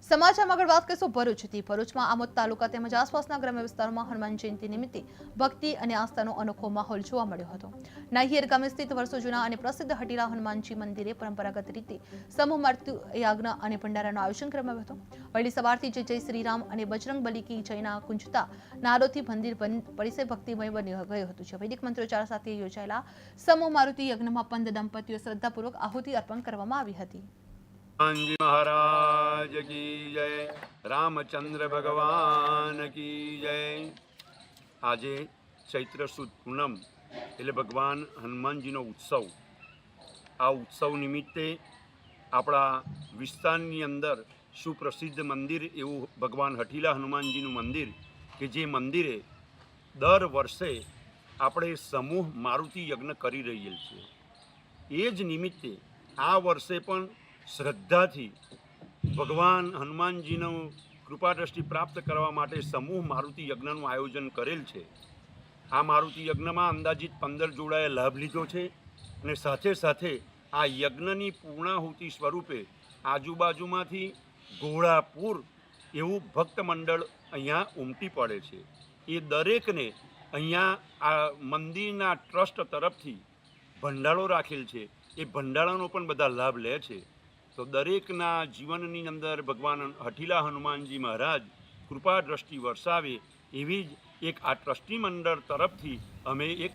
સમાચારમાં આગળ વાત કરીશું ભરૂચથી। ભરૂચમાં આમોદ તાલુકા તેમજ આસપાસના ગ્રામ્ય વિસ્તારોમાં હનુમાન જયંતિ નિમિત્તે ભક્તિ અને આસ્થાનો અનોખો માહોલ જોવા મળ્યો હતો। નાહિયેર ગામે સ્થિત વર્ષો જૂના અને પ્રસિદ્ધ હટીલા હનુમાનજી મંદિરે પરંપરાગત રીતે સમૂહ મૃત્યુ યજ્ઞ અને ભંડારાનું આયોજન કરવામાં આવ્યું હતું। વહેલી સવારથી જય શ્રીરામ અને બજરંગ બલી કી જયના ગુંજતા નારોથી મંદિર પરિસર ભક્તિમય બની ગયું હતું। વૈદિક મંત્રોચ્ચાર સાથે યોજાયેલા સમૂહ મારુતિ યજ્ઞમાં પંત દંપતીઓ શ્રદ્ધાપૂર્વક આહુતિ અર્પણ કરવામાં આવી હતી। हनुमान जी महाराज की जय, रामचंद्र भगवान की जय। આજે ચૈત્ર સુદ પૂનમ એટલે ભગવાન હનુમાનજીનો ઉત્સવ। આ ઉત્સવ નિમિત્તે આપણા વિસ્તારની અંદર સુપ્રસિદ્ધ મંદિર એવું ભગવાન હઠીલા હનુમાનજીનું મંદિર કે જે મંદિરે દર વર્ષે આપણે સમૂહ મારુતિ યજ્ઞ કરી રહીએ છીએ। એ જ નિમિત્તે આ વર્ષે પણ શ્રદ્ધાથી ભગવાન હનુમાનજીનું કૃપાદ્રષ્ટિ પ્રાપ્ત કરવા માટે સમૂહ મારુતિ યજ્ઞનું આયોજન કરેલ છે। આ મારુતિ યજ્ઞમાં અંદાજિત 15 જોડાએ લાભ લીધો છે અને સાથે સાથે આ યજ્ઞની પૂર્ણાહુતિ સ્વરૂપે આજુબાજુમાંથી ઘોડાપુર એવું ભક્ત મંડળ અહીંયા ઉમટી પડે છે। એ દરેકને અહીંયા આ મંદિરના ટ્રસ્ટ તરફથી ભંડારો રાખેલ છે, એ ભંડારાનો પણ બધા લાભ લે છે। તો દરેકના જીવનની અંદર ભગવાન હઠીલા હનુમાનજી મહારાજ કૃપા દ્રષ્ટિ વરસાવે એવી જ એક આ ટ્રસ્ટી મંડળ તરફથી અમે એક